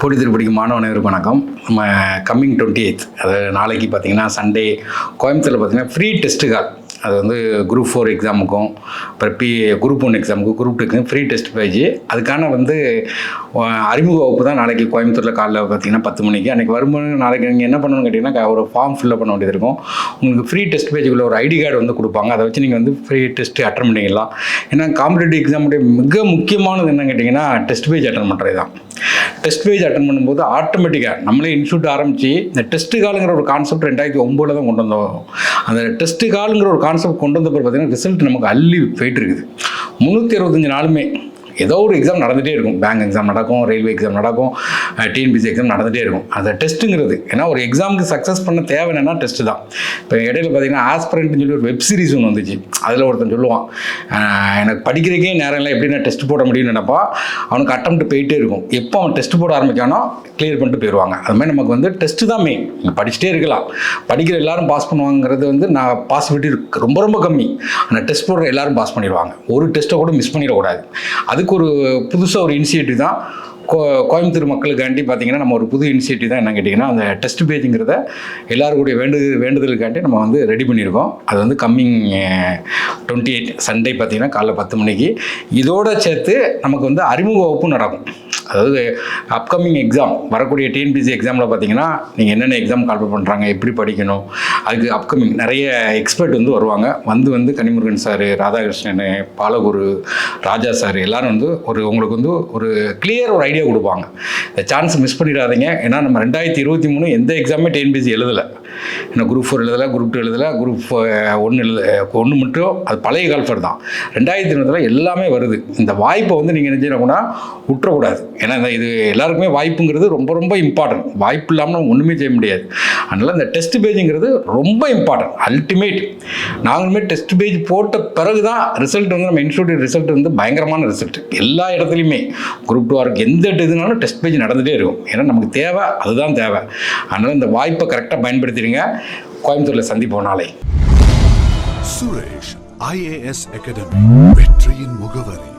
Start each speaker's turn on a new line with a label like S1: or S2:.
S1: போட்டி திருப்படிக்கும் மாணவர்களுக்கு வணக்கம். நம்ம கம்மிங் 28 அதாவது நாளைக்கு பார்த்தீங்கன்னா சண்டே கோயம்புத்தூரில் பார்த்தீங்கன்னா ஃப்ரீ டெஸ்ட்டு கால். அது வந்து குரூப் 4 எக்ஸாமுக்கும் அப்புறம் குரூப் 1 எக்ஸாமுக்கும் குரூப் 2க்கு ஃப்ரீ டெஸ்ட் பேஜ். அதுக்கான வந்து அறிமுக வகுப்பு தான் நாளைக்கு கோயம்புத்தூரில் காலைல பார்த்தீங்கன்னா 10 மணிக்கு. அன்றைக்கி வரும்போது நாளைக்கு நீங்கள் என்ன பண்ணணும்னு கேட்டிங்கன்னா ஒரு ஃபார்ம் ஃபில்அப் பண்ண வேண்டியது இருக்கும். உங்களுக்கு ஃப்ரீ டெஸ்ட் பேஜுக்குள்ள ஒரு ஐடி கார்டு வந்து கொடுப்பாங்க. அதை வச்சு நீங்கள் வந்து ஃப்ரீ டெஸ்ட்டு அட்டன் பண்ணிக்கலாம். ஏன்னா காம்படிட்டிவ் எக்ஸாமுடைய மிக முக்கியமானது என்னன்னு கேட்டிங்கன்னா டெஸ்ட் பேஜ் அட்டன் பண்ணுறது தான். டெஸ்ட் பேஜ் அட்டன் பண்ணும்போது ஆட்டோமேட்டிக்காக நம்மளே இன்ஸ்டியூட் ஆரம்பித்து இந்த டெஸ்ட்டு காலுங்கிற ஒரு கான்செப்ட் 2009 தான் கொண்டு வந்தோம். அந்த டெஸ்ட்டு காலுங்கிற ஒரு கான்செப்ட் கொண்டு வந்த பிறகு பார்த்தீங்கன்னா ரிசல்ட் நமக்கு அள்ளி போயிட்டு இருக்குது. 365 நாளுமே ஏதோ ஒரு எக்ஸாம் நடந்துகிட்டே இருக்கும். பேங்க் எக்ஸாம் நடக்கும், ரயில்வே எக்ஸாம் நடக்கும், டிஎன்பிசி எக்ஸாம் நடந்துகிட்டே இருக்கும். அந்த டெஸ்ட்டுங்கிறது ஏன்னா ஒரு எக்ஸாமுக்கு சக்ஸஸ் பண்ண தேவை என்னென்னா டெஸ்ட்டு தான். இப்போ இடையில பார்த்தீங்கன்னா ஆஸ்பிரண்ட்னு சொல்லி ஒரு வெப் சீரிஸ் ஒன்று வந்துச்சு. அதில் ஒருத்தன் சொல்லுவான், எனக்கு படிக்கிறதுக்கே நேரம் இல்லை, எப்படி நான் டெஸ்ட் போட முடியும்னு நினைப்பா. அவனுக்கு அட்டெம்ப்ட் போயிட்டே இருக்கும். எப்போ அவன் டெஸ்ட் போட ஆரம்பிச்சானோ கிளியர் பண்ணிட்டு போயிடுவாங்க. அது மாதிரி நமக்கு வந்து டெஸ்ட்டு தான் மெயின். நீங்கள் படிச்சுட்டே இருக்கலாம், படிக்கிற எல்லாரும் பாஸ் பண்ணுவாங்கிறது வந்து நான் பாசிபிலிட்டி ரொம்ப ரொம்ப கம்மி. ஆனால் டெஸ்ட் போடுற எல்லாரும் பாஸ் பண்ணிடுவாங்க. ஒரு டெஸ்ட்டை கூட மிஸ் பண்ணிடக்கூடாது. அதுக்கு ஒரு புதுசாக ஒரு இனிஷியேட்டிவ் தான் கோயம்புத்தூர் மக்களுக்காண்டி பார்த்தீங்கன்னா நம்ம ஒரு புது இனிஷியேட்டிவ் தான். என்ன கேட்டிங்கன்னா அந்த டெஸ்ட் பேஜுங்கிறத எல்லாருடைய வேண்டுதலுக்காண்டி நம்ம வந்து ரெடி பண்ணியிருக்கோம். அது வந்து கம்மிங் 28 சண்டே பார்த்தீங்கன்னா காலைல 10 மணிக்கு. இதோடு சேர்த்து நமக்கு வந்து அறிமுக வகுப்பும் நடக்கும். அதாவது அப்கமிங் எக்ஸாம் வரக்கூடிய டிஎன்பிசி எக்ஸாமில் பார்த்தீங்கன்னா நீங்கள் என்னென்ன எக்ஸாம் கால்குலேட் பண்ணுறாங்க, எப்படி படிக்கணும், அதுக்கு அப்கமிங் நிறைய எக்ஸ்பர்ட் வந்து வருவாங்க. வந்து கனிமுருகன் சார், ராதாகிருஷ்ணன், பாலகுரு, ராஜா சார் எல்லாரும் வந்து உங்களுக்கு வந்து ஒரு கிளியர் ஒரு ஐடியா கொடுப்பாங்க. இந்த சான்ஸ் மிஸ் பண்ணிடாதீங்க. ஏன்னா நம்ம 2023 எந்த எக்ஸாமே டிஎன்பிசி எழுதலை. ஏன்னா குரூப் 4 எழுதலை, குரூப் 2 எழுதலை, குரூப் 1 மட்டும் அது பழைய கால்ஃபர் தான். 2020 எல்லாமே வருது. இந்த வாய்ப்பை வந்து நீங்கள் நினைச்சிடக்கூடாது, விட்டுறக்கூடாது. ஏன்னா இது எல்லாருக்குமே வாய்ப்புங்கிறது ரொம்ப ரொம்ப இம்பார்ட்டன்ட். வாய்ப்பு இல்லாமல் நம்ம ஒன்றுமே செய்ய முடியாது. அதனால் இந்த டெஸ்ட் பேஜுங்கிறது ரொம்ப இம்பார்ட்டன்ட், அல்டிமேட். நாங்களுமே டெஸ்ட் பேஜ் போட்ட பிறகு தான் ரிசல்ட் வந்து நம்ம இன்ஸ்டியூட் ரிசல்ட் வந்து பயங்கரமான ரிசல்ட். எல்லா இடத்துலையுமே குரூப் 2 வரைக்கும் எந்த இதுனாலும் டெஸ்ட் பேஜ் நடந்துகிட்டே இருக்கும். ஏன்னா நமக்கு தேவை, அதுதான் தேவை. அதனால் இந்த வாய்ப்பை கரெக்டாக பயன்படுத்திடுங்க. கோயம்புத்தூரில் சந்திப்போம் நாளை.
S2: சுரேஷ் IAS அகாடமி, வெற்றியின் முகவரி.